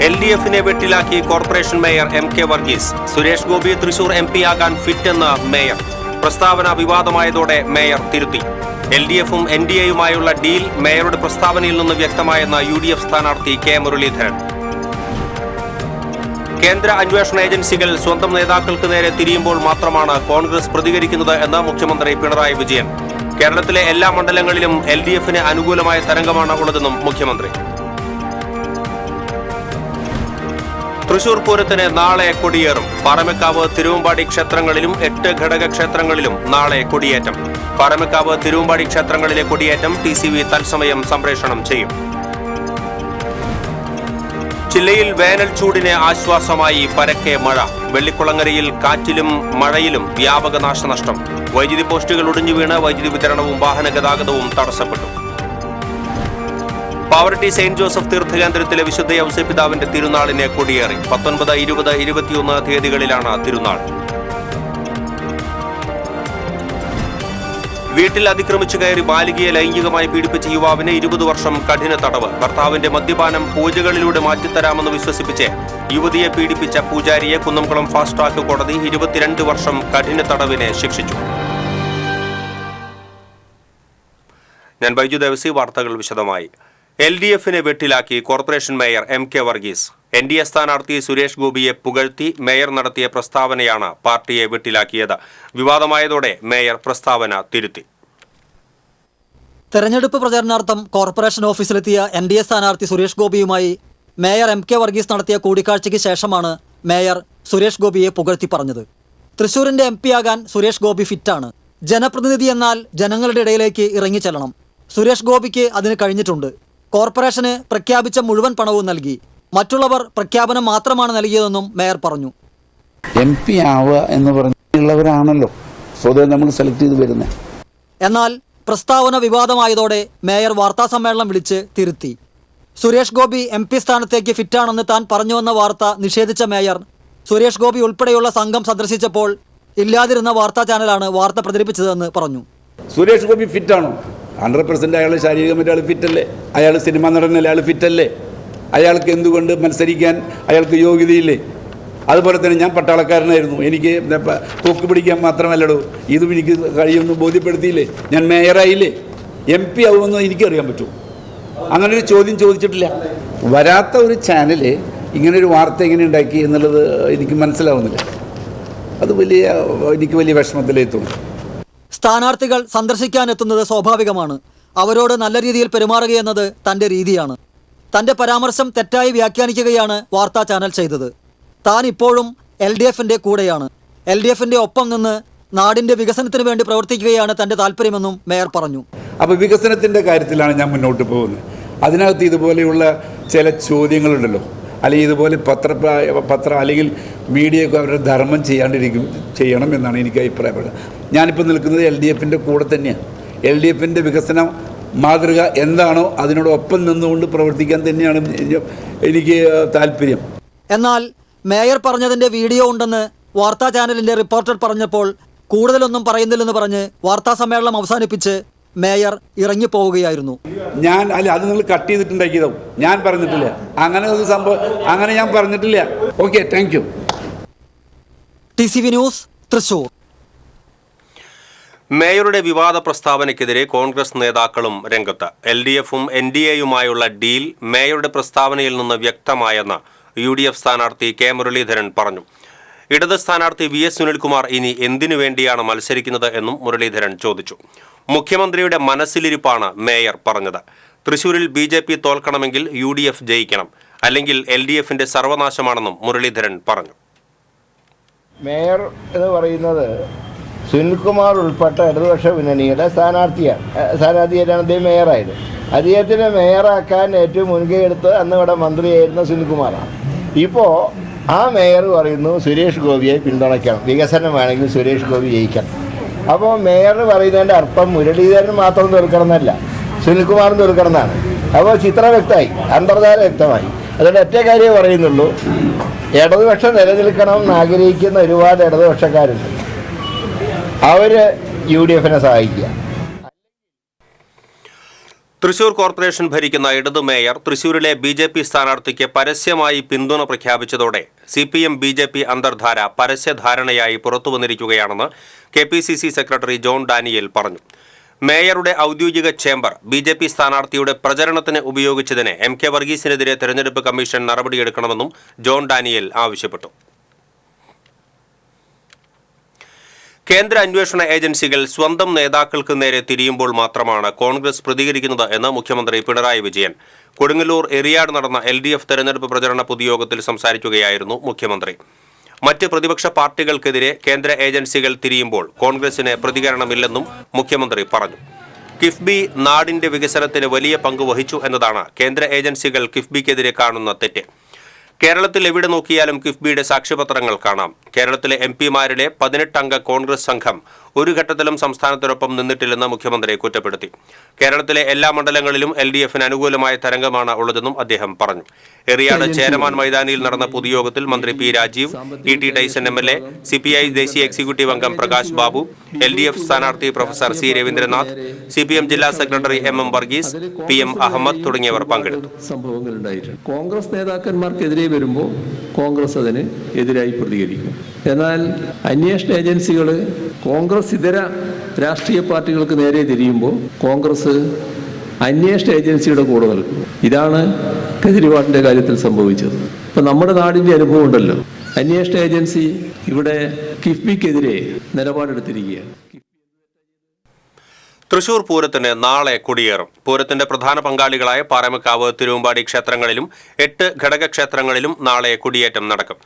LDF-നെ വെട്ടിലാക്കി corporation mayor MK Varghese. Suresh Gopi Thrissur MP ആകാൻ ഫിറ്റെന്ന് mayor. പ്രസ്താവന വിവാദമായതോടെ മേയർ തിരുത്തി. LDF-ഉം NDA-യുമായുള്ള ഡീൽ മേയറുടെ പ്രസ്താവനയിൽ നിന്ന് വ്യക്തമായെന്ന UDF സ്ഥാനാർത്ഥി K മുരളീധരൻ. കേന്ദ്ര അന്വേഷണ ഏജൻസികൾ സ്വന്തം നേതാക്കൾക്ക് നേരെ തിരിയുമ്പോൾ മാത്രമാണ് കോൺഗ്രസ് പ്രതികരിക്കുന്നത് എന്ന് മുഖ്യമന്ത്രി പിണറായി വിജയൻ. കേരളത്തിലെ എല്ലാ മണ്ഡലങ്ങളിലും LDF-ന് അനുകൂലമായ തരംഗമാണ് ഉള്ളതെന്നും മുഖ്യമന്ത്രി. തൃശൂർ പൂരത്തിന് നാളെ കൊടിയേറും. പാറമേക്കാവ്, തിരുവമ്പാടി ക്ഷേത്രങ്ങളിലും 8 ഘടക ക്ഷേത്രങ്ങളിലും നാളെ കൊടിയേറ്റം. പാറമേക്കാവ്, തിരുവമ്പാടി ക്ഷേത്രങ്ങളിലെ കൊടിയേറ്റം TCV തത്സമയം സംപ്രേഷണം ചെയ്യും. ജില്ലയിൽ വേനൽ ചൂടിന് ആശ്വാസമായി പരക്കെ മഴ. വെള്ളിക്കുളങ്ങരയിൽ കാറ്റിലും മഴയിലും വ്യാപക നാശനഷ്ടം. വൈദ്യുതി പോസ്റ്റുകൾ ഒടിഞ്ഞു വീണ് വൈദ്യുതി വിതരണവും വാഹന ഗതാഗതവും തടസ്സപ്പെട്ടു. പാവറട്ടി സെയിന്റ് ജോസഫ് തീർത്ഥകേന്ദ്രത്തിലെ വിശുദ്ധ ഔസേപ്പിതാവിന്റെ തിരുനാളിന് കൊടിയേറി. 19, 20, 21 തീയതികളിലാണ് തിരുനാൾ. വീട്ടിൽ അതിക്രമിച്ചു കയറി ബാലികയെ ലൈംഗികമായി പീഡിപ്പിച്ച യുവാവിന് 20 വർഷം കഠിന തടവ്. ഭർത്താവിന്റെ മദ്യപാനം പൂജകളിലൂടെ മാറ്റിത്തരാമെന്ന് വിശ്വസിപ്പിച്ച് യുവതിയെ പീഡിപ്പിച്ച പൂജാരിയെ കുന്നംകുളം ഫാസ്റ്റ് ട്രാക്ക് കോടതി 22 വർഷം കഠിന തടവിനെ ശിക്ഷിച്ചു. ഞാൻ ബൈജു ദേവസി. വാർത്തകൾ വിശദമായി. LDF-നെ വെട്ടിലാക്കി corporation mayor MK Varghese. NDA സ്ഥാനാർത്ഥി സുരേഷ് ഗോപിയെ പുകഴ്ത്തി മേയർ നടത്തിയ പ്രസ്താവനയാണ് പാർട്ടിയെ വെട്ടിലാക്കിയത്. വിവാദമായതോടെ മേയർ പ്രസ്താവന തിരുത്തി. തെരഞ്ഞെടുപ്പ് പ്രചരണാർത്ഥം കോർപ്പറേഷൻ ഓഫീസിലെത്തിയ NDA സ്ഥാനാർത്ഥി സുരേഷ് ഗോപിയുമായി മേയർ MK വർഗീസ് നടത്തിയ കൂടിക്കാഴ്ചയ്ക്ക് ശേഷമാണ് മേയർ സുരേഷ് ഗോപിയെ പുകഴ്ത്തി പറഞ്ഞത്. തൃശൂരിന്റെ MP ആകാൻ സുരേഷ് ഗോപി ഫിറ്റാണ്. ജനപ്രതിനിധി എന്നാൽ ജനങ്ങളുടെ ഇടയിലേക്ക് ഇറങ്ങിച്ചെല്ലണം. സുരേഷ് ഗോപിക്ക് അതിന് കഴിഞ്ഞിട്ടുണ്ട്. കോർപ്പറേഷന് പ്രഖ്യാപിച്ച മുഴുവൻ പണവും നൽകി. മറ്റുള്ളവർ പ്രഖ്യാപനം മാത്രമാണ് നൽകിയതെന്നും മേയർ പറഞ്ഞു. MP ആവുക എന്ന് പറഞ്ഞുള്ളവരാണല്ലോ സ്വതവേ നമ്മൾ സെലക്ട് ചെയ്ത് വരുന്നത്. എന്നാൽ പ്രസ്താവന വിവാദമായതോടെ മേയർ വാർത്താസമ്മേളനം വിളിച്ച് തിരുത്തി. സുരേഷ് ഗോപി MP സ്ഥാനത്തേക്ക് ഫിറ്റാണെന്ന് താൻ പറഞ്ഞുവെന്ന വാർത്ത നിഷേധിച്ച മേയർ സുരേഷ് ഗോപി ഉൾപ്പെടെയുള്ള സംഘം സന്ദർശിച്ചപ്പോൾ ഇല്ലാതിരുന്ന വാർത്താ ചാനലാണ് വാർത്ത പ്രചരിപ്പിച്ചതെന്ന് പറഞ്ഞു. സുരേഷ് ഗോപി ഫിറ്റാണോ? 100% അയാൾ ശാരീരികമായിട്ട് അയാൾ ഫിറ്റല്ലേ? അയാൾ സിനിമ നടനല്ലേ? അയാൾ ഫിറ്റല്ലേ? അയാൾക്ക് എന്തുകൊണ്ട് മത്സരിക്കാൻ അയാൾക്ക് യോഗ്യതയില്ലേ? അതുപോലെ തന്നെ ഞാൻ പട്ടാളക്കാരനായിരുന്നു. എനിക്ക് തോക്ക് പിടിക്കാൻ മാത്രമല്ലടോ, ഇതും എനിക്ക് കഴിയുമെന്ന് ബോധ്യപ്പെടുത്തിയില്ലേ? ഞാൻ മേയറായില്ലേ? MP ആവുമെന്ന് എനിക്കറിയാൻ പറ്റുമോ? അങ്ങനൊരു ചോദ്യം ചോദിച്ചിട്ടില്ല. വരാത്ത ഒരു ചാനല് ഇങ്ങനൊരു വാർത്ത എങ്ങനെ ഉണ്ടാക്കി എന്നുള്ളത് എനിക്ക് മനസ്സിലാവുന്നില്ല. അത് എനിക്ക് വലിയ വിഷമത്തിലെത്തുന്നു. സ്ഥാനാർത്ഥികൾ സന്ദർശിക്കാനെത്തുന്നത് സ്വാഭാവികമാണ്. അവരോട് നല്ല രീതിയിൽ പെരുമാറുകയെന്നത് തൻ്റെ രീതിയാണ്. തൻ്റെ പരാമർശം തെറ്റായി വ്യാഖ്യാനിക്കുകയാണ് വാർത്താ ചാനൽ ചെയ്തത്. താൻ ഇപ്പോഴും LDF-ന്റെ കൂടെയാണ്. LDF-ന്റെ ഒപ്പം നിന്ന് നാടിൻ്റെ വികസനത്തിന് വേണ്ടി പ്രവർത്തിക്കുകയാണ് തൻ്റെ താല്പര്യമെന്നും മേയർ പറഞ്ഞു. അപ്പോൾ വികസനത്തിൻ്റെ കാര്യത്തിലാണ് ഞാൻ മുന്നോട്ട് പോകുന്നത്. അതിനകത്ത് ഇതുപോലെയുള്ള ചില ചോദ്യങ്ങളുണ്ടല്ലോ, അല്ലെങ്കിൽ ഇതുപോലെ പത്രം അല്ലെങ്കിൽ മീഡിയയൊക്കെ അവരുടെ ധർമ്മം ചെയ്യണം എന്നാണ് എനിക്ക് അഭിപ്രായപ്പെടുന്നത്. ഞാനിപ്പോൾ നിൽക്കുന്നത് LDF-ന്റെ കൂടെ തന്നെയാണ്. LDF-ന്റെ വികസന മാതൃക എന്താണോ അതിനോടൊപ്പം നിന്നുകൊണ്ട് പ്രവർത്തിക്കാൻ തന്നെയാണ് എനിക്ക് താല്പര്യം. എന്നാൽ മേയർ പറഞ്ഞതിൻ്റെ വീഡിയോ ഉണ്ടെന്ന് വാർത്താ ചാനലിൻ്റെ റിപ്പോർട്ടർ പറഞ്ഞപ്പോൾ കൂടുതലൊന്നും പറയുന്നില്ലെന്ന് പറഞ്ഞ് വാർത്താ സമ്മേളനം അവസാനിപ്പിച്ച് മേയർ ഇറങ്ങിപ്പോവുകയായിരുന്നു. അത് നിങ്ങൾ കട്ട് ചെയ്തിട്ടുണ്ടാക്കിയതാവും. ഞാൻ പറഞ്ഞിട്ടില്ല അങ്ങനെ ഒരു സംഭവം. അങ്ങനെ ഞാൻ പറഞ്ഞിട്ടില്ല. Okay, thank you. TCV news, Thrissur. മേയറുടെ വിവാദ പ്രസ്താവനയ്ക്കെതിരെ കോൺഗ്രസ് നേതാക്കളും രംഗത്ത്. LDF-ഉം NDA-യുമായുള്ള ഡീൽ മേയറുടെ പ്രസ്താവനയിൽ നിന്ന് വ്യക്തമായെന്ന് UDF സ്ഥാനാർത്ഥി K മുരളീധരൻ പറഞ്ഞു. ഇടത് സ്ഥാനാർത്ഥി VS സുനിൽകുമാർ ഇനി എന്തിനു വേണ്ടിയാണ് മത്സരിക്കുന്നത് എന്നും മുരളീധരൻ ചോദിച്ചു. മുഖ്യമന്ത്രിയുടെ മനസ്സിലിരിപ്പാണ് മേയർ പറഞ്ഞത്. തൃശൂരിൽ BJP തോൽക്കണമെങ്കിൽ UDF ജയിക്കണം, അല്ലെങ്കിൽ LDF-ന്റെ സർവനാശമാണെന്നും മുരളീധരൻ പറഞ്ഞു. മേയർ എന്ന് പറയുന്നത് സുനിൽകുമാർ ഉൾപ്പെട്ട ഇടതുപക്ഷ മുന്നണിയുടെ സ്ഥാനാർത്ഥിയാണ് അദ്ദേഹം മേയറായത്. അദ്ദേഹത്തിനെ മേയറാക്കാൻ ഏറ്റവും മുൻകൈ എടുത്ത് അന്ന് ഇവിടെ മന്ത്രിയായിരുന്ന സുനിൽകുമാറാണ്. ഇപ്പോൾ ആ മേയർ പറയുന്നു സുരേഷ് ഗോപിയെ പിന്തുണയ്ക്കണം, വികസനം വേണമെങ്കിൽ സുരേഷ് ഗോപി ജയിക്കണം. അപ്പോൾ മേയർ പറയുന്നതിൻ്റെ അർത്ഥം മുരളീധരൻ മാത്രം തീർക്കണം എന്നല്ല, സുനിൽകുമാറും തീർക്കണം എന്നാണ്. അപ്പോൾ ചിത്രം വ്യക്തമായി, അന്തർധാര വ്യക്തമായി. അതുകൊണ്ട് ഒറ്റ കാര്യമേ പറയുന്നുള്ളൂ, ഇടതുപക്ഷം നിലനിൽക്കണം എന്ന് ആഗ്രഹിക്കുന്ന ഒരുപാട് ഇടതുപക്ഷക്കാരുണ്ട്. അവർ UDF-നെ സഹായിക്കുക. തൃശൂർ കോർപ്പറേഷൻ ഭരിക്കുന്ന ഇടതു മേയർ തൃശൂരിലെ BJP സ്ഥാനാർത്ഥിക്ക് പരസ്യമായി പിന്തുണ പ്രഖ്യാപിച്ചതോടെ CPM BJP അന്തർധാര പരസ്യധാരണയായി പുറത്തുവന്നിരിക്കുകയാണെന്ന് KPCC secretary John Daniel പറഞ്ഞു. മേയറുടെ ഔദ്യോഗിക ചേംബർ BJP സ്ഥാനാർത്ഥിയുടെ പ്രചരണത്തിന് ഉപയോഗിച്ചതിന് MK വർഗീസിനെതിരെ തെരഞ്ഞെടുപ്പ് കമ്മീഷൻ നടപടിയെടുക്കണമെന്നും ജോൺ ഡാനിയേൽ ആവശ്യപ്പെട്ടു. കേന്ദ്ര അന്വേഷണ ഏജൻസികൾ സ്വന്തം നേതാക്കൾക്ക് നേരെ തിരിയുമ്പോൾ മാത്രമാണ് കോൺഗ്രസ് പ്രതികരിക്കുന്നത് എന്ന് മുഖ്യമന്ത്രി പിണറായി വിജയൻ. കൊടുങ്ങല്ലൂർ എറിയാട് നടന്ന LDF തെരഞ്ഞെടുപ്പ് പ്രചരണ പൊതുയോഗത്തിൽ സംസാരിക്കുകയായിരുന്നു മുഖ്യമന്ത്രി. മറ്റ് പ്രതിപക്ഷ പാർട്ടികൾക്കെതിരെ കേന്ദ്ര ഏജൻസികൾ തിരിയുമ്പോൾ കോൺഗ്രസിന് പ്രതികരണമില്ലെന്നും മുഖ്യമന്ത്രി പറഞ്ഞു. കിഫ്ബി നാടിന്റെ വികസനത്തിന് വലിയ പങ്ക് വഹിച്ചു എന്നതാണ് കേന്ദ്ര ഏജൻസികൾ കിഫ്ബിക്കെതിരെ കാണുന്ന തെറ്റ്. കേരളത്തിൽ എവിടെ നോക്കിയാലും കിഫ്ബിയുടെ സാക്ഷ്യപത്രങ്ങൾ കാണാം. കേരളത്തിലെ MP-മാരുടെ 18 അംഗ കോൺഗ്രസ് സംഘം ഒരു ഘട്ടത്തിലും സംസ്ഥാനത്തിനൊപ്പം നിന്നിട്ടില്ലെന്ന് മുഖ്യമന്ത്രി കുറ്റപ്പെടുത്തി. കേരളത്തിലെ എല്ലാ മണ്ഡലങ്ങളിലും LDFന് അനുകൂലമായ തരംഗമാണ് ഉള്ളതെന്നും അദ്ദേഹം പറഞ്ഞു. എറിയാട് ചേരമാൻ മൈതാനിയിൽ നടന്ന പൊതുയോഗത്തിൽ മന്ത്രി P. Rajeev, E.T. Tyson MLA, CPI ദേശീയ എക്സിക്യൂട്ടീവ് അംഗം പ്രകാശ് ബാബു, LDF സ്ഥാനാർത്ഥി പ്രൊഫസർ C. രവീന്ദ്രനാഥ്, CPM ജില്ലാ secretary MM Varghese, PM Ahammed തുടങ്ങിയവർ പങ്കെടുത്തു. കോൺഗ്രസ് നേതാക്കന്മാർക്കെതിരെ വരുമ്പോൾ കോൺഗ്രസ് അതിന് എതിരായി പ്രതികരിക്കും. എന്നാൽ അന്വേഷണ ഏജൻസികൾ കോൺഗ്രസ് ഇതര രാഷ്ട്രീയ പാർട്ടികൾക്ക് നേരെ തിരിയുമ്പോൾ കോൺഗ്രസ് അന്വേഷണ ഏജൻസിയുടെ കൂടെ നിൽക്കും. ഇതാണ് കേജ്രിവാളിന്റെ കാര്യത്തിൽ സംഭവിച്ചത്. ഇപ്പൊ നമ്മുടെ നാടിന്റെ അനുഭവം ഉണ്ടല്ലോ. അന്വേഷണ ഏജൻസി ഇവിടെ കിഫ്ബിക്കെതിരെ നിലപാടെടുത്തിരിക്കുകയാണ്. തൃശൂർ പൂരത്തിന് നാളെ കൊടിയേറും. പൂരത്തിന്റെ പ്രധാന പങ്കാളികളായ പാറമേക്കാവ്, തിരുവമ്പാടി ക്ഷേത്രങ്ങളിലും 8 ഘടകക്ഷേത്രങ്ങളിലും നാളെ കൊടിയേറ്റം നടക്കും.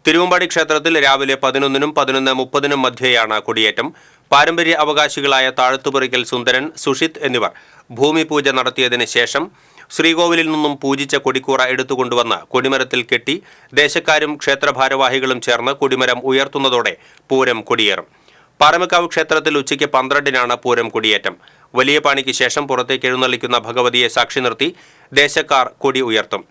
തിരുവമ്പാടി ക്ഷേത്രത്തിൽ രാവിലെ 11-നും 11:30-നും മധ്യേയാണ് കൊടിയേറ്റം. പാരമ്പര്യ അവകാശികളായ താഴത്തുപുറയ്ക്കൽ സുന്ദരൻ, സുഷിത് എന്നിവർ ഭൂമി പൂജ നടത്തിയതിന് ശേഷം ശ്രീകോവിലിൽ നിന്നും പൂജിച്ച കൊടിക്കൂറ എടുത്തുകൊണ്ടുവന്ന് കൊടിമരത്തിൽ കെട്ടി ദേശക്കാരും ക്ഷേത്രഭാരവാഹികളും ചേർന്ന് കൊടിമരം ഉയർത്തുന്നതോടെ പൂരം കൊടിയേറും. പാറമേക്കാവ് ക്ഷേത്രത്തിൽ ഉച്ചയ്ക്ക് 12-നാണ് പൂരം കൊടിയേറ്റം. വലിയ പാണിക്ക് ശേഷം പുറത്തേക്ക് എഴുന്നള്ളിക്കുന്ന ഭഗവതിയെ സാക്ഷി നിർത്തി ദേശക്കാർ കൊടി ഉയർത്തും.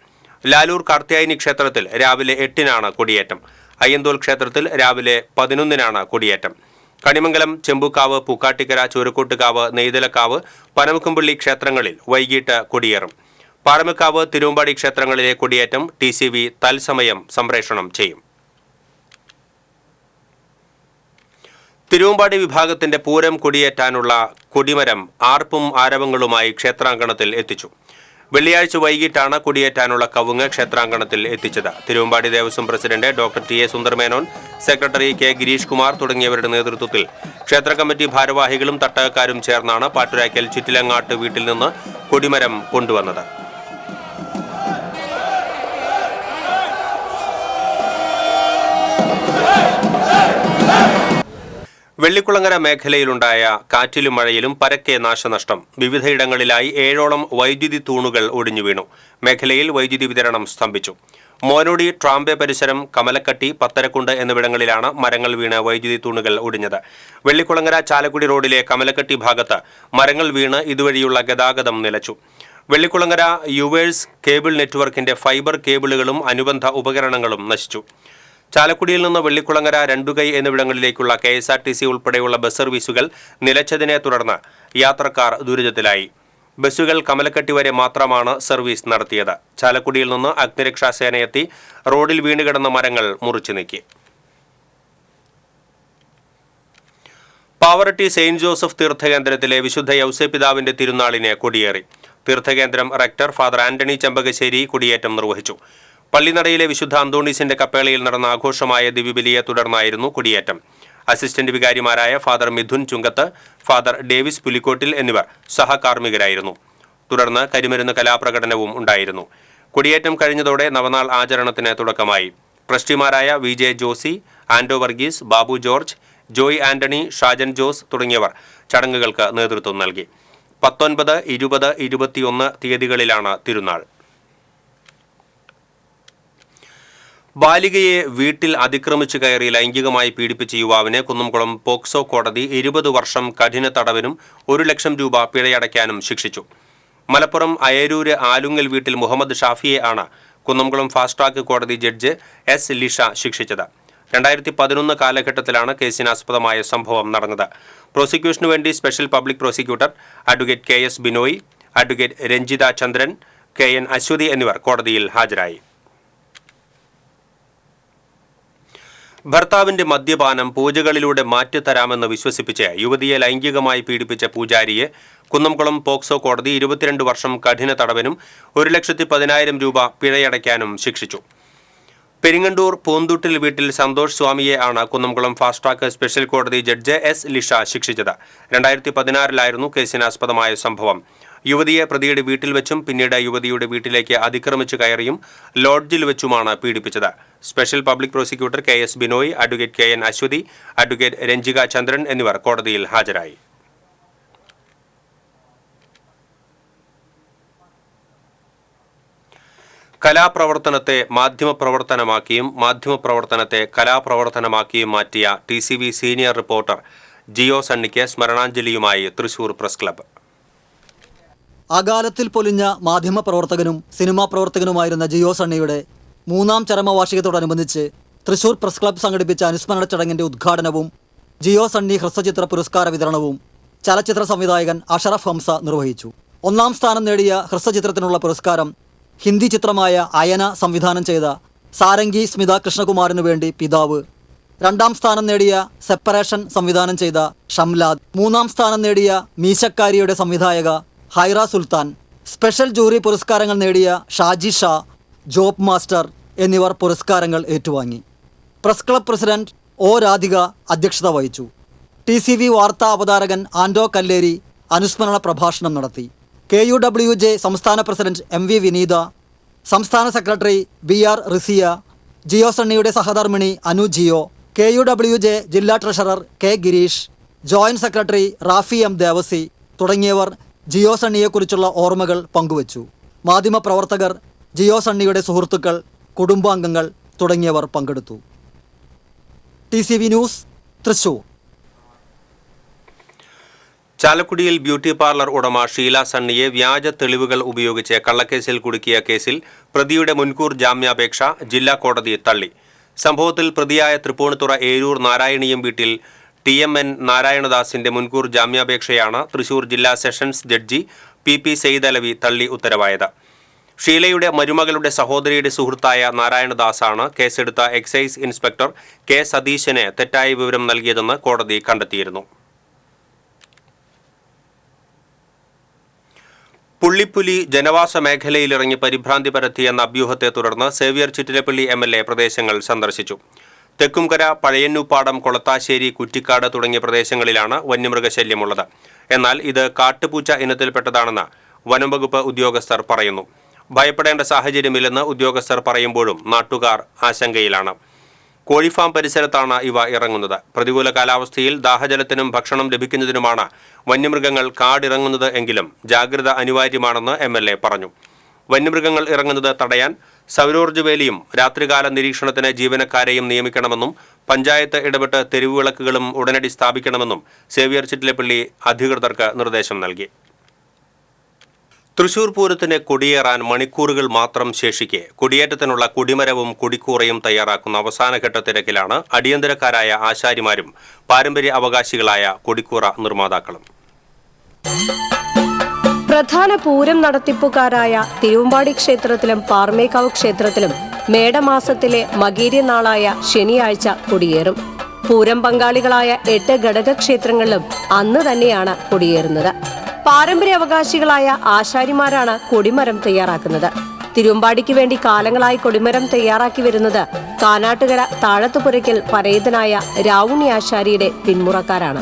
ലാലൂർ കാർത്യായനി ക്ഷേത്രത്തിൽ രാവിലെ 8-നാണ് കൊടിയേറ്റം. അയ്യന്തോൽ ക്ഷേത്രത്തിൽ രാവിലെ 11-നാണ് കൊടിയേറ്റം. കണിമംഗലം, ചെമ്പൂക്കാവ്, പൂക്കാട്ടിക്കര, ചുരക്കോട്ടുകാവ്, നെയ്തലക്കാവ്, പനമുക്കുംപള്ളി ക്ഷേത്രങ്ങളിൽ വൈകിട്ട് കൊടിയേറും. പാറമേക്കാവ്, തിരുവമ്പാടി ക്ഷേത്രങ്ങളിലെ കൊടിയേറ്റം TCV തത്സമയം സംപ്രേഷണം ചെയ്യും. തിരുവമ്പാടി വിഭാഗത്തിന്റെ പൂരം കൊടിയേറ്റാനുള്ള കൊടിമരം ആർപ്പും ആരവങ്ങളുമായി ക്ഷേത്രാങ്കണത്തിൽ എത്തിച്ചു. വെള്ളിയാഴ്ച വൈകിട്ടാണ് കൊടിയേറ്റാനുള്ള കവുങ്ങ് ക്ഷേത്രാങ്കണത്തിൽ എത്തിച്ചത്. Thiruvambadi Devaswom president doctor TA Sundar Menon, secretary K. Gireesh Kumar തുടങ്ങിയവരുടെ നേതൃത്വത്തിൽ ക്ഷേത്ര കമ്മിറ്റി ഭാരവാഹികളും തട്ടകക്കാരും ചേർന്നാണ് പാട്ടുരായ്ക്കൽ ചിറ്റിലങ്ങാട്ട് വീട്ടിൽ നിന്ന് കൊടിമരം കൊണ്ടുവന്നത്. വെള്ളിക്കുളങ്ങര മേഖലയിലുണ്ടായ കാറ്റിലും മഴയിലും പരക്കെ നാശനഷ്ടം. വിവിധയിടങ്ങളിലായി 7ഓളം വൈദ്യുതി തൂണുകൾ ഒടിഞ്ഞു വീണു. മേഖലയിൽ വൈദ്യുതി വിതരണം സ്തംഭിച്ചു. മോനോടി, ട്രാംബെ പരിസരം, കമലക്കട്ടി, പത്തരക്കുണ്ട് എന്നിവിടങ്ങളിലാണ് മരങ്ങൾ വീണ് വൈദ്യുതി തൂണുകൾ ഒടിഞ്ഞത്. വെള്ളിക്കുളങ്ങര ചാലക്കുടി റോഡിലെ കമലക്കട്ടി ഭാഗത്ത് മരങ്ങൾ വീണ് ഇതുവഴിയുള്ള ഗതാഗതം നിലച്ചു. വെള്ളിക്കുളങ്ങര യുവേഴ്സ് കേബിൾ നെറ്റ്വർക്കിന്റെ ഫൈബർ കേബിളുകളും അനുബന്ധ ഉപകരണങ്ങളും നശിച്ചു. ചാലക്കുടിയിൽ നിന്ന് വെള്ളിക്കുളങ്ങര, രണ്ടുകൈ എന്നിവിടങ്ങളിലേക്കുള്ള KSRTC ഉൾപ്പെടെയുള്ള ബസ് സർവീസുകൾ നിലച്ചതിനെ തുടർന്ന് യാത്രക്കാർ ദുരിതത്തിലായി. ബസ്സുകൾ കമലക്കട്ടി വരെ മാത്രമാണ് സർവീസ് നടത്തിയത്. ചാലക്കുടിയിൽ നിന്ന് അഗ്നിരക്ഷാസേനയെത്തി റോഡിൽ വീണുകിടന്ന മരങ്ങൾ മുറിച്ചു നീക്കി. പാവറട്ടി സെയിന്റ് ജോസഫ് തീർത്ഥകേന്ദ്രത്തിലെ വിശുദ്ധ യൗസേപിതാവിന്റെ തിരുനാളിനെ കൊടിയേറി. തീർത്ഥകേന്ദ്രം റെക്ടർ ഫാദർ ആന്റണി ചെമ്പകശ്ശേരി കൊടിയേറ്റം നിർവഹിച്ചു. പള്ളിനടയിലെ വിശുദ്ധ അന്തോണീസിന്റെ കപ്പേളയിൽ നടന്ന ആഘോഷമായ ദിവ്യബലിയെ തുടർന്നായിരുന്നു കൊടിയേറ്റം. അസിസ്റ്റന്റ് വികാരിമാരായ ഫാദർ മിഥുൻ ചുങ്കത്ത്, ഫാദർ ഡേവിസ് പുലിക്കോട്ടിൽ എന്നിവർ സഹകാർമ്മികരായിരുന്നു. തുടർന്ന് കരിമരുന്ന് കലാപ്രകടനവും ഉണ്ടായിരുന്നു. കൊടിയേറ്റം കഴിഞ്ഞതോടെ നവനാൾ ആചരണത്തിന് തുടക്കമായി. ട്രസ്റ്റിമാരായ VJ ജോസി, ആൻഡോ വർഗീസ്, ബാബു ജോർജ്, ജോയ് ആന്റണി, ഷാജൻ ജോസ് തുടങ്ങിയവർ ചടങ്ങുകൾക്ക് നേതൃത്വം നൽകി. 19, 20, 21 തീയതികളിലാണ് തിരുനാൾ. ബാലികയെ വീട്ടിൽ അതിക്രമിച്ചു കയറി ലൈംഗികമായി പീഡിപ്പിച്ച യുവാവിനെ കുന്നംകുളം പോക്സോ കോടതി 20 വർഷം കഠിന തടവിനും 1 ലക്ഷം രൂപ പിഴയടയ്ക്കാനും ശിക്ഷിച്ചു. മലപ്പുറം അയരൂര് ആലുങ്ങൽ വീട്ടിൽ മുഹമ്മദ് ഷാഫിയെ ആണ് കുന്നംകുളം ഫാസ്റ്റ് ട്രാക്ക് കോടതി ജഡ്ജ് S. ലിഷ ശിക്ഷിച്ചത്. 2011 കാലഘട്ടത്തിലാണ് കേസിനാസ്പദമായ സംഭവം നടന്നത്. പ്രോസിക്യൂഷനു വേണ്ടി special public prosecutor advocate KS. Binoy, advocate Ranjitha Chandran, KN Ashwathi എന്നിവർ കോടതിയിൽ ഹാജരായി. ഭർത്താവിന്റെ മദ്യപാനം പൂജകളിലൂടെ മാറ്റിത്തരാമെന്ന് വിശ്വസിപ്പിച്ച് യുവതിയെ ലൈംഗികമായി പീഡിപ്പിച്ച പൂജാരിയെ കുന്നംകുളം പോക്സോ കോടതി 22 വർഷം കഠിന തടവിനും 1,10,000 രൂപ പിഴയടയ്ക്കാനും ശിക്ഷിച്ചു. പെരിങ്ങണ്ടൂർ പൂന്തുട്ടിൽ വീട്ടിൽ സന്തോഷ് സ്വാമിയെ ആണ് കുന്നംകുളം ഫാസ്റ്റ് ട്രാക്ക് സ്പെഷ്യൽ കോടതി ജഡ്ജ് S. ലിഷ ശിക്ഷിച്ചത്. 2016 കേസിനാസ്പദമായ സംഭവം. യുവതിയെ പ്രതിയുടെ വീട്ടിൽ വെച്ചും പിന്നീട് യുവതിയുടെ വീട്ടിലേക്ക് അതിക്രമിച്ചു കയറിയും ലോഡ്ജിൽ വെച്ചുമാണ് പീഡിപ്പിച്ചത്. Special public prosecutor KS Binoy, advocate KN Ashwathi, advocate Ranjika Chandran എന്നിവർ കോടതിയിൽ ഹാജരായി. കലാപ്രവർത്തനത്തെ മാധ്യമപ്രവർത്തനമാക്കിയും മാധ്യമപ്രവർത്തനത്തെ കലാപ്രവർത്തനമാക്കിയും മാറ്റിയ TCV സീനിയർ റിപ്പോർട്ടർ ജിയോ സണ്ണിക്ക് സ്മരണാഞ്ജലിയുമായി തൃശൂർ പ്രസ് ക്ലബ്ബ്. അകാലത്തിൽ പൊലിഞ്ഞ മാധ്യമപ്രവർത്തകനും സിനിമാ പ്രവർത്തകനുമായിരുന്ന ജിയോ സണ്ണിയുടെ 3ാം ചരമവാർഷികത്തോടനുബന്ധിച്ച് തൃശൂർ പ്രസ് ക്ലബ്ബ് സംഘടിപ്പിച്ച അനുസ്മരണ ചടങ്ങിന്റെ ഉദ്ഘാടനവും ജിയോ സണ്ണി ഹ്രസ്വചിത്ര പുരസ്കാര വിതരണവും ചലച്ചിത്ര സംവിധായകൻ അഷറഫ് ഹംസ നിർവഹിച്ചു. 1ാം സ്ഥാനം നേടിയ ഹ്രസ്വചിത്രത്തിനുള്ള പുരസ്കാരം ഹിന്ദി ചിത്രമായ അയന സംവിധാനം ചെയ്ത സാരംഗി സ്മിത കൃഷ്ണകുമാറിനു വേണ്ടി പിതാവ്, 2ാം സ്ഥാനം നേടിയ സെപ്പറേഷൻ സംവിധാനം ചെയ്ത ഷംലാദ്, 3ാം സ്ഥാനം നേടിയ മീശക്കാരിയുടെ സംവിധായക ഹൈറ സുൽത്താൻ, സ്പെഷ്യൽ ജൂറി പുരസ്കാരങ്ങൾ നേടിയ ഷാജി ഷാ, ജോബ് മാസ്റ്റർ എന്നിവർ പുരസ്കാരങ്ങൾ ഏറ്റുവാങ്ങി. Press club president O. Radhika അധ്യക്ഷത വഹിച്ചു. TCV വാർത്താ അവതാരകൻ ആൻഡോ കല്ലേരി അനുസ്മരണ പ്രഭാഷണം നടത്തി. KUWJ സംസ്ഥാന പ്രസിഡന്റ് MV വിനീത, സംസ്ഥാന സെക്രട്ടറി BR റിസിയ, ജിയോ സണ്ണിയുടെ സഹധർമ്മിണി അനു ജിയോ, KUWJ ജില്ലാ treasurer K. Girish, joint secretary Rafi M. Devassy തുടങ്ങിയവർ ജിയോ സണ്ണിയെക്കുറിച്ചുള്ള ഓർമ്മകൾ പങ്കുവച്ചു. മാധ്യമപ്രവർത്തകർ, ജിയോ സണ്ണിയുടെ സുഹൃത്തുക്കൾ, കുടുംബാംഗങ്ങൾ തുടങ്ങിയവർ പങ്കെടുത്തു. TCV news, Thrissur. ചാലക്കുടിയിൽ ബ്യൂട്ടി പാർലർ ഉടമ ഷീല സണ്ണിയെ വ്യാജ തെളിവുകൾ ഉപയോഗിച്ച് കള്ളക്കേസിൽ കുടുക്കിയ കേസിൽ പ്രതിയുടെ മുൻകൂർ ജാമ്യാപേക്ഷ ജില്ലാ കോടതി തള്ളി. സംഭവത്തിൽ പ്രതിയായ തൃപ്പൂണിത്തുറ ഏരൂർ നാരായണീയം വീട്ടിൽ TMN നാരായണദാസിന്റെ മുൻകൂർ ജാമ്യാപേക്ഷയാണ് തൃശൂർ ജില്ലാ സെഷൻസ് ജഡ്ജി PP സെയ്ദലവി തള്ളി ഉത്തരവായത്. ഷീലയുടെ മരുമകളുടെ സഹോദരിയുടെ സുഹൃത്തായ നാരായണദാസാണ് കേസെടുത്ത എക്സൈസ് ഇൻസ്പെക്ടർ K. സതീശന് തെറ്റായ വിവരം നൽകിയതെന്ന് കോടതി കണ്ടെത്തിയിരുന്നു. പുള്ളിപ്പുലി ജനവാസ മേഖലയിലിറങ്ങി പരിഭ്രാന്തി പരത്തിയെന്ന അഭ്യൂഹത്തെ തുടർന്ന് സേവ്യർ ചിറ്റിലപ്പള്ളി MLA പ്രദേശങ്ങൾ സന്ദർശിച്ചു. തെക്കുംകര, പഴയന്നൂപ്പാടം, കൊളത്താശ്ശേരി, കുറ്റിക്കാട് തുടങ്ങിയ പ്രദേശങ്ങളിലാണ് വന്യമൃഗശല്യമുള്ളത്. എന്നാൽ ഇത് കാട്ടുപൂച്ച ഇനത്തിൽപ്പെട്ടതാണെന്ന് വനംവകുപ്പ് ഉദ്യോഗസ്ഥർ പറയുന്നു. ഭയപ്പെടേണ്ട സാഹചര്യമില്ലെന്ന് ഉദ്യോഗസ്ഥർ പറയുമ്പോഴും നാട്ടുകാർ ആശങ്കയിലാണ്. കോഴിഫാം പരിസരത്താണ് ഇവ ഇറങ്ങുന്നത്. പ്രതികൂല കാലാവസ്ഥയിൽ ദാഹജലത്തിനും ഭക്ഷണം ലഭിക്കുന്നതിനുമാണ് വന്യമൃഗങ്ങൾ കാടിറങ്ങുന്നത് എങ്കിലും ജാഗ്രത അനിവാര്യമാണെന്ന് MLA പറഞ്ഞു. വന്യമൃഗങ്ങൾ ഇറങ്ങുന്നത് തടയാൻ സൗരോർജ്ജവേലിയും രാത്രികാല നിരീക്ഷണത്തിന് ജീവനക്കാരെയും നിയമിക്കണമെന്നും പഞ്ചായത്ത് ഇടപെട്ട് തെരുവുവിളക്കുകളും ഉടനടി സ്ഥാപിക്കണമെന്നും സേവ്യർ ചിറ്റിലപ്പള്ളി അധികൃതർക്ക് നിർദ്ദേശം നൽകി. തൃശൂർ പൂരത്തിന് കൊടിയേറാൻ മണിക്കൂറുകൾ മാത്രം ശേഷിക്കെ കൊടിയേറ്റത്തിനുള്ള കൊടിമരവും കൊടിക്കൂറയും തയ്യാറാക്കുന്ന അവസാനഘട്ട തിരക്കിലാണ് അടിയന്തരക്കാരായ ആശാരിമാരും പാരമ്പര്യ അവകാശികളായ കൊടിക്കൂറ നിർമ്മാതാക്കളും. പ്രധാന പൂരം നടത്തിപ്പുകാരായ തിരുവമ്പാടി ക്ഷേത്രത്തിലും പാർമേക്കാവ് ക്ഷേത്രത്തിലും മേടമാസത്തിലെ മകീര്യനാളായ ശനിയാഴ്ച കൊടിയേറും. പൂരം പങ്കാളികളായ 8 ഘടകക്ഷേത്രങ്ങളിലും അന്ന് തന്നെയാണ് കൊടിയേറുന്നത്. പാരമ്പര്യ അവകാശികളായ ആശാരിമാരാണ് കൊടിമരം തയ്യാറാക്കുന്നത്. തിരുവമ്പാടിക്ക് വേണ്ടി കാലങ്ങളായി കൊടിമരം തയ്യാറാക്കി വരുന്നത് കാനാട്ടുകര താഴത്തുപുരയ്ക്കൽ പരേതനായ രാവുണ്ണി ആശാരിയുടെ പിന്മുറക്കാരാണ്.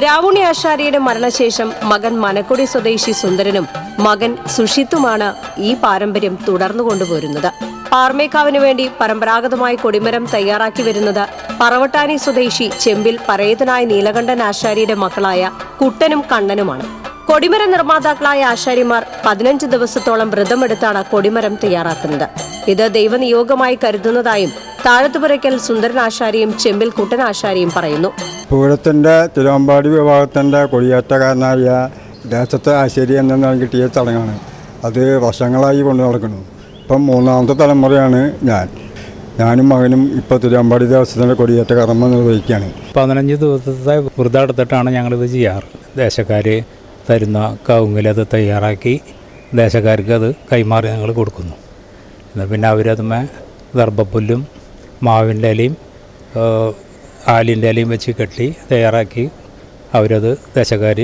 രാവുണ്ണി ആശാരിയുടെ മരണശേഷം മകൻ മനക്കൊടി സ്വദേശി സുന്ദരനും മകൻ സുഷിത്തുമാണ് ഈ പാരമ്പര്യം തുടർന്നു കൊണ്ടുപോരുന്നത്. പാർമേക്കാവിനു വേണ്ടി പരമ്പരാഗതമായി കൊടിമരം തയ്യാറാക്കി വരുന്നത് പറവട്ടാനി സ്വദേശി ചെമ്പിൽ പരേതനായ നീലകണ്ഠൻ ആശാരിയുടെ മക്കളായ കുട്ടനും കണ്ണനുമാണ്. കൊടിമര നിർമ്മാതാക്കളായ ആശാരിമാർ 15 ദിവസത്തോളം വ്രതമെടുത്താണ് കൊടിമരം തയ്യാറാക്കുന്നത്. ഇത് ദൈവനിയോഗമായി കരുതുന്നതായും താഴത്തുപുരയ്ക്കൽ സുന്ദരൻ ആശാരിയും ചെമ്പിൽ കുട്ടൻ ആശാരിയും പറയുന്നു. പൂരത്തിൻ്റെ തിരുവമ്പാടി വിഭാഗത്തിൻ്റെ കൊടിയേറ്റക്കാരനായ ദേശത്തെ ആശാരി എന്ന കിട്ടിയ ചടങ്ങാണ്. അത് വർഷങ്ങളായി കൊണ്ടു നടക്കുന്നു. ഇപ്പം 3ാമത്തെ തലമുറയാണ് ഞാനും മകനും ഇപ്പോൾ തിരുവമ്പാടി ദേവസ്വത്തിൻ്റെ കൊടിയേറ്റ കർമ്മ നിർവഹിക്കുകയാണ്. 15 ദിവസത്തെ വ്രതം എടുത്തിട്ടാണ് ഞങ്ങളിത് ചെയ്യാറ്. ദേശക്കാർ തരുന്ന കവുങ്ങിലത് തയ്യാറാക്കി ദേശക്കാർക്ക് അത് കൈമാറി ഞങ്ങൾ കൊടുക്കുന്നു. എന്നാൽ പിന്നെ അവരതുമേ ദർഭപ്പുല്ലും മാവിൻ്റെ ഇലയും ആലിൻ്റെ ഇലയും വെച്ച് കെട്ടി തയ്യാറാക്കി അവരത് ദേശക്കാർ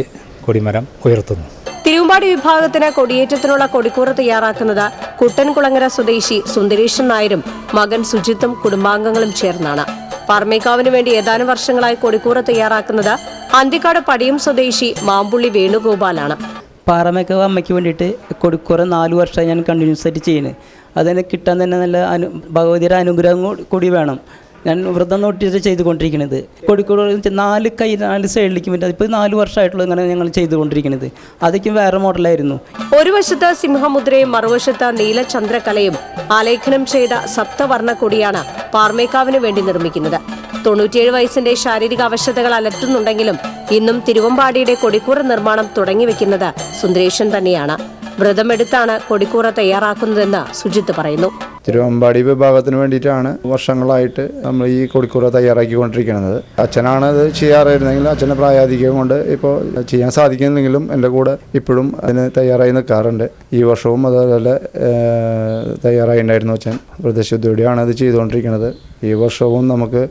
കൊടിമരം ഉയർത്തുന്നു. തിരുവമ്പാടി വിഭാഗത്തിന് കൊടിയേറ്റത്തിനുള്ള കൊടിക്കൂറ തയ്യാറാക്കുന്നത് കുട്ടൻകുളങ്ങര സ്വദേശി സുന്ദരേശൻ നായരും മകൻ സുജിത്തും കുടുംബാംഗങ്ങളും ചേർന്നാണ്. പാർമേക്കാവിന് വേണ്ടി ഏതാനും വർഷങ്ങളായി കൊടിക്കൂറ തയ്യാറാക്കുന്നത് അന്തിക്കാട് പടിയം സ്വദേശി മാമ്പുള്ളി വേണുഗോപാലാണ്. പാറമേക്കാവ് അമ്മയ്ക്ക് വേണ്ടിയിട്ട് കൊടിക്കൂറ 4 വർഷമായി ഞാൻ കണ്ടിന്യൂസ് ആയിട്ട് ചെയ്യുന്നത്. അതിന് കിട്ടാൻ തന്നെ നല്ല ഭഗവതിയുടെ അനുഗ്രഹം കൂടി വേണം. ഞാൻ വ്രതം നോട്ടിട്ട് ചെയ്തുകൊണ്ടിരിക്കുന്നത്. കൊടിക്കൂറ 4 സൈഡിലേക്ക് പറ്റും. അതിപ്പോൾ 4 വർഷമായിട്ടുള്ള ഇങ്ങനെ ഞങ്ങൾ ചെയ്തുകൊണ്ടിരിക്കുന്നത്. അതൊക്കെ വേറെ മോഡലായിരുന്നു. ഒരു വശത്ത് സിംഹമുദ്രയും മറുവശത്ത് നീലചന്ദ്രകലയും ആലേഖനം ചെയ്ത സപ്തവർണ്ണ കൊടിയാണ് പാർമേക്കാവിന് വേണ്ടി നിർമ്മിക്കുന്നത്. 97 വയസ്സിന്റെ ശാരീരിക അവശതകൾ അലട്ടുന്നുണ്ടെങ്കിലും ഇന്നും തിരുവമ്പാടിയുടെ കൊടിക്കൂറ നിർമ്മാണം തുടങ്ങിവെക്കുന്നത് സുന്ദരേശൻ തന്നെയാണ്. വ്രതമെടുത്താണ് കൊടിക്കൂറ തയ്യാറാക്കുന്നതെന്ന് സുജിത്ത് പറയുന്നു. തിരുവമ്പാടി വിഭാഗത്തിന് വേണ്ടിയിട്ടാണ് വർഷങ്ങളായിട്ട് നമ്മൾ ഈ കൊടിക്കൂറ തയ്യാറാക്കിക്കൊണ്ടിരിക്കുന്നത്. അച്ഛനാണ് അത് ചെയ്യാറായിരുന്നെങ്കിൽ അച്ഛൻ്റെ പ്രായാധിക്യം കൊണ്ട് ഇപ്പോൾ ചെയ്യാൻ സാധിക്കുന്നെങ്കിലും എൻ്റെ കൂടെ ഇപ്പോഴും അതിന് തയ്യാറായി നിൽക്കാറുണ്ട്. ഈ വർഷവും അതുപോലെ തയ്യാറായി ഉണ്ടായിരുന്നു. അച്ഛൻ വ്രതശുദ്ധിയോടെയാണ് അത് ചെയ്തുകൊണ്ടിരിക്കുന്നത്. ഈ വർഷവും നമുക്ക്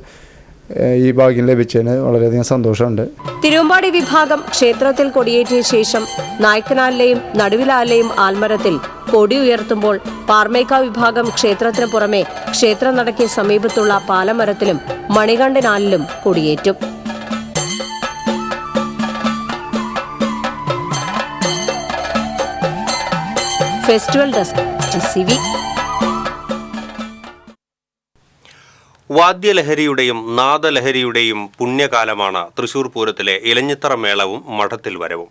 ഈ ഭാഗ്യം ലഭിച്ചതിന് വളരെയധികം സന്തോഷമുണ്ട്. തിരുവമ്പാടി വിഭാഗം ക്ഷേത്രത്തിൽ കൊടിയേറ്റിയ ശേഷം നായ്ക്കനാലിലെയും നടുവിലാലിലെയും ആൽമരത്തിൽ കൊടി ഉയർത്തുമ്പോൾ പാർമേക്കാവ് വിഭാഗം ക്ഷേത്രത്തിന് പുറമെ ക്ഷേത്രനടയ്ക്ക് സമീപത്തുള്ള പാലമരത്തിലും മണികണ്ഠനാലിലും കൊടിയേറ്റും. Festival desk TCV. വാദ്യലഹരിയുടെയും നാദലഹരിയുടെയും പുണ്യകാലമാണ് തൃശൂർ പൂരത്തിലെ ഇലഞ്ഞിത്തറ മേളവും മഠത്തിൽ വരവും.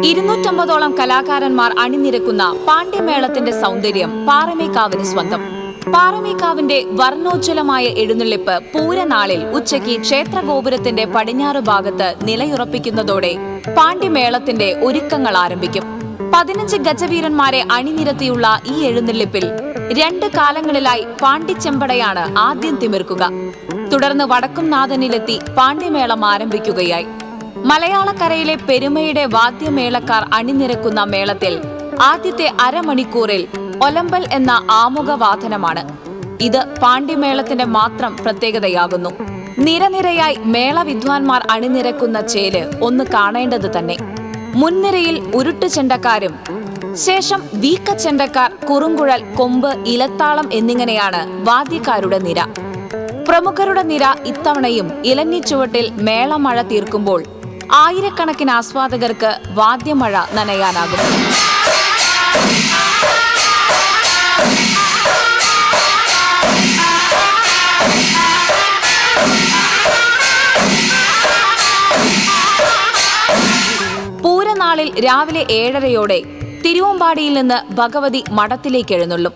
250ഓളം കലാകാരന്മാർ അണിനിരക്കുന്ന പാണ്ഡ്യമേളത്തിന്റെ സൗന്ദര്യം പാറമേക്കാവിന് സ്വന്തം. പാറമേക്കാവിന്റെ വർണ്ണോജ്വലമായ എഴുന്നള്ളിപ്പ് പൂരനാളിൽ ഉച്ചയ്ക്ക് ക്ഷേത്രഗോപുരത്തിന്റെ പടിഞ്ഞാറ് ഭാഗത്ത് നിലയുറപ്പിക്കുന്നതോടെ പാണ്ഡ്യമേളത്തിന്റെ ഒരുക്കങ്ങൾ ആരംഭിക്കും. 15 ഗജവീരന്മാരെ അണിനിരത്തിയുള്ള ഈ എഴുന്നള്ളിപ്പിൽ 2 കാലങ്ങളിലായി പാണ്ഡിച്ചെമ്പടയാണ് ആദ്യം തിമിർക്കുക. തുടർന്ന് വടക്കുംനാഥനിലെത്തി പാണ്ഡ്യമേളം ആരംഭിക്കുകയായി. മലയാളക്കരയിലെ പെരുമയുടെ വാദ്യമേളക്കാർ അണിനിരക്കുന്ന മേളത്തിൽ ആദ്യത്തെ അരമണിക്കൂറിൽ ഒലമ്പൽ എന്ന ആമുഖവാദനമാണ്. ഇത് പാണ്ഡ്യമേളത്തിന്റെ മാത്രം പ്രത്യേകതയാകുന്നു. നിരനിരയായി മേളവിദ്വാൻമാർ അണിനിരക്കുന്ന ചേല് ഒന്ന് കാണേണ്ടത് തന്നെ. മുൻനിരയിൽ ഉരുട്ടുചെണ്ടക്കാരും ശേഷം വീക്കച്ചെണ്ടക്കാർ, കുറുങ്കുഴൽ, കൊമ്പ്, ഇലത്താളം എന്നിങ്ങനെയാണ് വാദ്യക്കാരുടെ നിര. പ്രമുഖരുടെ നിര ഇത്തവണയും ഇലഞ്ഞിച്ചുവട്ടിൽ മേളമഴ തീർക്കുമ്പോൾ ആയിരക്കണക്കിന് ആസ്വാദകർക്ക് വാദ്യമഴ നനയാനാകും. പൂരനാളിൽ രാവിലെ 7:30 തിരുവമ്പാടിയിൽ നിന്ന് ഭഗവതി മഠത്തിലേക്ക് എഴുന്നള്ളും.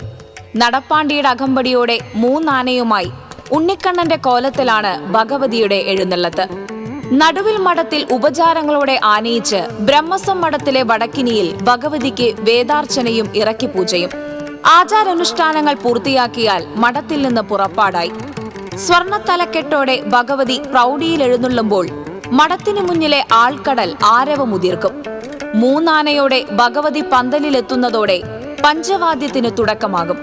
നടപ്പാണ്ടിയുടെ അകമ്പടിയോടെ 3 ആനയുമായി ഉണ്ണിക്കണ്ണന്റെ കോലത്തിലാണ് ഭഗവതിയുടെ എഴുന്നള്ളത്ത്. നടുവിൽ മഠത്തിൽ ഉപചാരങ്ങളോടെ ആനയിച്ച് ബ്രഹ്മസം മഠത്തിലെ വടക്കിനിയിൽ ഭഗവതിക്ക് വേദാർച്ചനയും ഇറക്കിപ്പൂജയും. ആചാരാനുഷ്ഠാനങ്ങൾ പൂർത്തിയാക്കിയാൽ മഠത്തിൽ നിന്ന് പുറപ്പാടായി. സ്വർണത്തലക്കെട്ടോടെ ഭഗവതി പ്രൗഢിയിൽ എഴുന്നള്ളുമ്പോൾ മഠത്തിനു മുന്നിലെ ആൾക്കടൽ ആരവമുതിർക്കും. 3 ആനയോടെ ഭഗവതി പന്തലിലെത്തുന്നതോടെ പഞ്ചവാദ്യത്തിന് തുടക്കമാകും.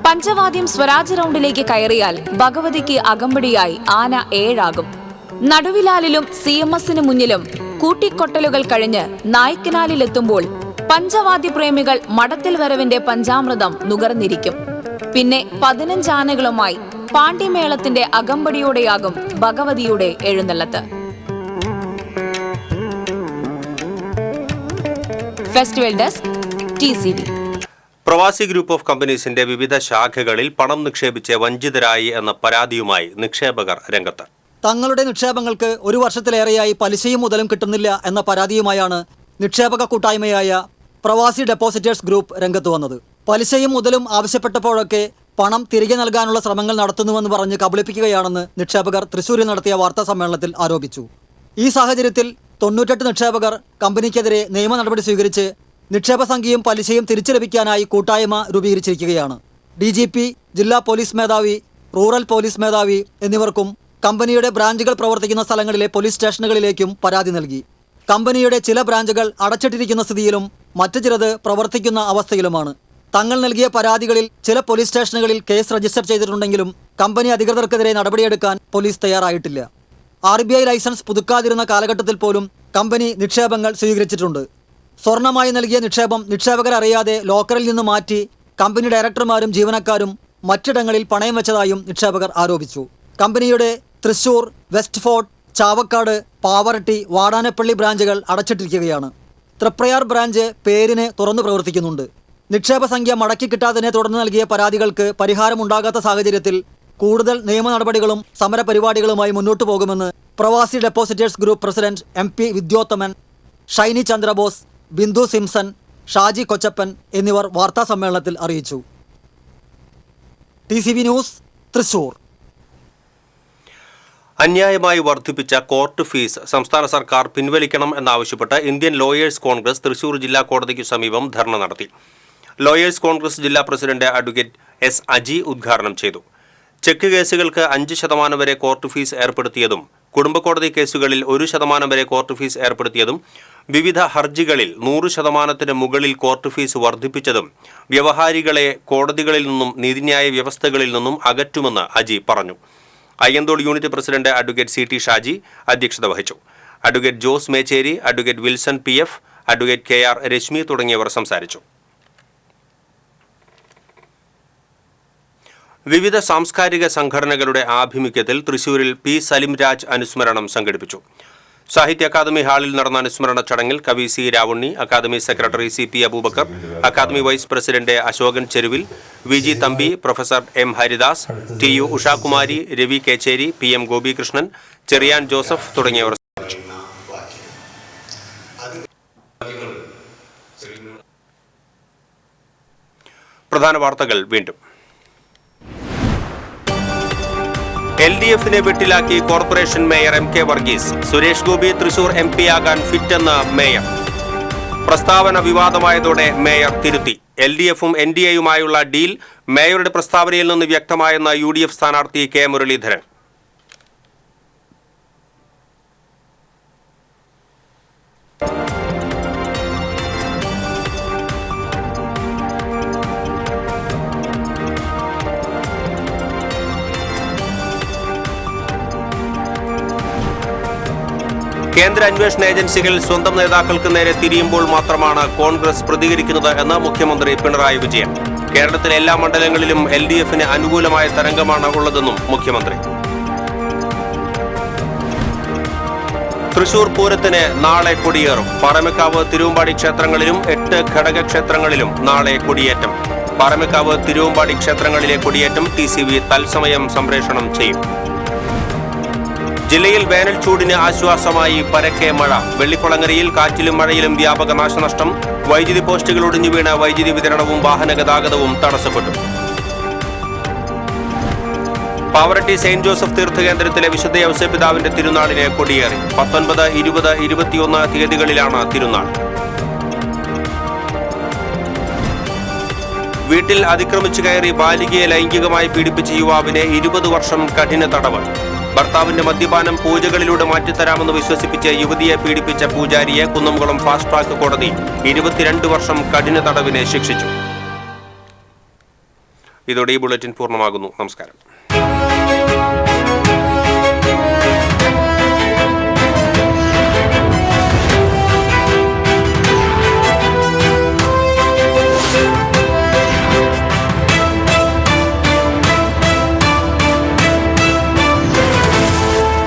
പഞ്ചവാദ്യം സ്വരാജ് റൗണ്ടിലേക്ക് കയറിയാൽ ഭഗവതിക്ക് അകമ്പടിയായി ആന 7 ആകും. നടുവിലാലിലും CMSന് മുന്നിലും കൂട്ടിക്കൊട്ടലുകൾ കഴിഞ്ഞ് നായ്ക്കനാലിലെത്തുമ്പോൾ പഞ്ചവാദ്യപ്രേമികൾ മഠത്തിൽ വരവിന്റെ പഞ്ചാമൃതം നുകർന്നിരിക്കും. പിന്നെ 15 ആനകളുമായി പാണ്ഡ്യമേളത്തിന്റെ അകമ്പടിയോടെയാകും ഭഗവതിയുടെ എഴുന്നള്ളത്ത്. Festival desk TCV. Pravasi group of കമ്പനീസിന്റെ വിവിധ ശാഖകളിൽ പണം നിക്ഷേപിച്ച് വഞ്ചിതരായി എന്ന പരാതിയുമായി നിക്ഷേപകർ രംഗത്ത്. തങ്ങളുടെ നിക്ഷേപങ്ങൾക്ക് 1 വർഷത്തിലേറെയായി പലിശയും മുതലും കിട്ടുന്നില്ല എന്ന പരാതിയുമായാണ് നിക്ഷേപക കൂട്ടായ്മയായ പ്രവാസി ഡെപ്പോസിറ്റേഴ്സ് ഗ്രൂപ്പ് രംഗത്ത് വന്നത്. പലിശയും മുതലും ആവശ്യപ്പെട്ടപ്പോഴൊക്കെ പണം തിരികെ നൽകാനുള്ള ശ്രമങ്ങൾ നടത്തുന്നുവെന്ന് പറഞ്ഞ് കബളിപ്പിക്കുകയാണെന്ന് നിക്ഷേപകർ തൃശൂരിൽ നടത്തിയ വാർത്താ സമ്മേളനത്തിൽ ആരോപിച്ചു. ഈ സാഹചര്യത്തിൽ 98 നിക്ഷേപകർ കമ്പനിക്കെതിരെ നിയമ നടപടി സ്വീകരിച്ച് നിക്ഷേപ സംഖ്യയും പലിശയും തിരിച്ചു ലഭിക്കാനായി കൂട്ടായ്മ രൂപീകരിച്ചിരിക്കുകയാണ്. DGP, ജില്ലാ പോലീസ് മേധാവി, റൂറൽ പോലീസ് മേധാവി എന്നിവർക്കും കമ്പനിയുടെ ബ്രാഞ്ചുകൾ പ്രവർത്തിക്കുന്ന സ്ഥലങ്ങളിലെ പോലീസ് സ്റ്റേഷനുകളിലേക്കും പരാതി നൽകി. കമ്പനിയുടെ ചില ബ്രാഞ്ചുകൾ അടച്ചിട്ടിരിക്കുന്ന സ്ഥിതിയിലും മറ്റു ചിലത് പ്രവർത്തിക്കുന്ന അവസ്ഥയിലുമാണ്. തങ്ങൾ നൽകിയ പരാതികളിൽ ചില പോലീസ് സ്റ്റേഷനുകളിൽ കേസ് രജിസ്റ്റർ ചെയ്തിട്ടുണ്ടെങ്കിലും കമ്പനി അധികൃതർക്കെതിരെ നടപടിയെടുക്കാൻ പോലീസ് തയ്യാറായിട്ടില്ല. RBI ലൈസൻസ് പുതുക്കാതിരുന്ന കാലഘട്ടത്തിൽ പോലും കമ്പനി നിക്ഷേപങ്ങൾ സ്വീകരിച്ചിട്ടുണ്ട്. സ്വർണമായി നൽകിയ നിക്ഷേപം നിക്ഷേപകരറിയാതെ ലോക്കറിൽ നിന്ന് മാറ്റി കമ്പനി ഡയറക്ടർമാരും ജീവനക്കാരും മറ്റിടങ്ങളിൽ പണയം വെച്ചതായും നിക്ഷേപകർ ആരോപിച്ചു. കമ്പനിയുടെ തൃശൂർ, വെസ്റ്റ് ഫോർട്ട്, ചാവക്കാട്, പാവറട്ടി, വാടാനപ്പള്ളി ബ്രാഞ്ചുകൾ അടച്ചിട്ടിരിക്കുകയാണ്. തൃപ്രയാർ ബ്രാഞ്ച് പേരിന് തുറന്നു പ്രവർത്തിക്കുന്നുണ്ട്. നിക്ഷേപ സംഖ്യ മടക്കി കിട്ടാതിനെ തുടർന്ന് നൽകിയ പരാതികൾക്ക് പരിഹാരമുണ്ടാകാത്ത സാഹചര്യത്തിൽ കൂടുതൽ നിയമ നടപടികളും സമരപരിപാടികളുമായി മുന്നോട്ടു പോകുമെന്ന് Pravasi depositors group president MP Vidyothaman, Shiny Chandrabose, Bindu Simson, Shaji Kochappan എന്നിവർ വാർത്താ സമ്മേളനത്തിൽ അറിയിച്ചു. TCV news, Thrissur. അന്യായമായി വർദ്ധിപ്പിച്ച കോർട്ട് ഫീസ് സംസ്ഥാന സർക്കാർ പിൻവലിക്കണം എന്നാവശ്യപ്പെട്ട് ഇന്ത്യൻ ലോയേഴ്സ് കോൺഗ്രസ് തൃശൂർ ജില്ലാ കോടതിക്ക് സമീപം ധർണ നടത്തി. ലോയേഴ്സ് കോൺഗ്രസ് ജില്ലാ പ്രസിഡന്റ് അഡ്വക്കേറ്റ് S. അജി ഉദ്ഘാടനം ചെയ്തു. ചെക്ക് കേസുകൾക്ക് 5% വരെ കോർട്ട് ഫീസ് ഏർപ്പെടുത്തിയതും കുടുംബ കോടതി കേസുകളിൽ 1% വരെ കോർട്ട് ഫീസ് ഏർപ്പെടുത്തിയതും വിവിധ ഹർജികളിൽ 100% മുകളിൽ കോർട്ട് ഫീസ് വർദ്ധിപ്പിച്ചതും വ്യവഹാരികളെ കോടതികളിൽ നിന്നും നീതിന്യായ വ്യവസ്ഥകളിൽ നിന്നും അകറ്റുമെന്ന് അജി പറഞ്ഞു. Ayyanthole unit president advocate CT Shaji അധ്യക്ഷത വഹിച്ചു. Advocate Jose Mechery, advocate Wilson PF, advocate KR Reshmi തുടങ്ങിയവർ സംസാരിച്ചു. വിവിധ സാംസ്കാരിക സംഘടനകളുടെ ആഭിമുഖ്യത്തിൽ തൃശൂരിൽ P. സലിം രാജ് അനുസ്മരണം സംഘടിപ്പിച്ചു. സാഹിത്യ അക്കാദമി ഹാളിൽ നടന്ന അനുസ്മരണ ചടങ്ങിൽ കവി C. Ravunni, academy secretary CP Aboobacker, academy vice president Ashokan Cheruvil, VG Thampi, professor M. Haridas, TU Ushakumari, Ravi Kecheri, PM Gopikrishnan, Cheriyan Joseph തുടങ്ങിയവർ സംസാരിച്ചു. പ്രധാന വാർത്തകൾ വീണ്ടും. LDF-നെ വെട്ടിലാക്കി corporation mayor MK Varghese. Suresh Gopi Thrissur MP ആകാൻ ഫിറ്റെന്ന് മേയർ. പ്രസ്താവന വിവാദമായതോടെ മേയർ തിരുത്തി. LDF-ഉം NDA-യുമായുള്ള ഡീൽ മേയറുടെ പ്രസ്താവനയിൽ നിന്ന് വ്യക്തമായെന്ന UDF സ്ഥാനാർത്ഥി K. മുരളീധരൻ. കേന്ദ്ര അന്വേഷണ ഏജൻസികൾ സ്വന്തം നേതാക്കൾക്ക് നേരെ തിരിയുമ്പോൾ മാത്രമാണ് കോൺഗ്രസ് പ്രതികരിക്കുന്നത് എന്ന് മുഖ്യമന്ത്രി പിണറായി വിജയൻ. കേരളത്തിലെ എല്ലാ മണ്ഡലങ്ങളിലും LDF-ന് അനുകൂലമായ തരംഗമാണ് ഉള്ളതെന്നും മുഖ്യമന്ത്രി. തൃശൂർ പൂരത്തിന് നാളെ കൊടിയേറും. പാറമേക്കാവ്, തിരുവമ്പാടി ക്ഷേത്രങ്ങളിലും 8 ഘടകക്ഷേത്രങ്ങളിലും നാളെ കൊടിയേറ്റം. പാറമേക്കാവ്, തിരുവമ്പാടി ക്ഷേത്രങ്ങളിലെ കൊടിയേറ്റം TCV തത്സമയം സംപ്രേഷണം ചെയ്യും. ജില്ലയിൽ വേനൽ ചൂടിന് ആശ്വാസമായി പരക്കെ മഴ. വെള്ളിക്കുളങ്ങരയിൽ കാറ്റിലും മഴയിലും വ്യാപക നാശനഷ്ടം. വൈദ്യുതി പോസ്റ്റുകൾ ഒടിഞ്ഞു വീണ് വൈദ്യുതി വിതരണവും വാഹന ഗതാഗതവും തടസ്സപ്പെട്ടു. പാവറട്ടി സെയിന്റ് ജോസഫ് തീർത്ഥകേന്ദ്രത്തിലെ വിശുദ്ധ യൗസേപ്പിതാവിന്റെ തിരുനാളിന് കൊടിയേറി. 19, 20, 21 തീയതികളിലാണ് തിരുനാൾ. വീട്ടിൽ അതിക്രമിച്ചു കയറി ബാലികയെ ലൈംഗികമായി പീഡിപ്പിച്ച യുവാവിനെ 20 വർഷം കഠിന തടവ്. ഭർത്താവിന്റെ മദ്യപാനം പൂജകളിലൂടെ മാറ്റിത്തരാമെന്ന് വിശ്വസിപ്പിച്ച് യുവതിയെ പീഡിപ്പിച്ച പൂജാരിയെ കുന്നംകുളം ഫാസ്റ്റ് ട്രാക്ക് കോടതി 22 വർഷം കഠിന തടവിന് ശിക്ഷിച്ചു. ഇതോടെ ഈ ബുള്ളറ്റിൻ പൂർണ്ണമാകുന്നു. നമസ്കാരം.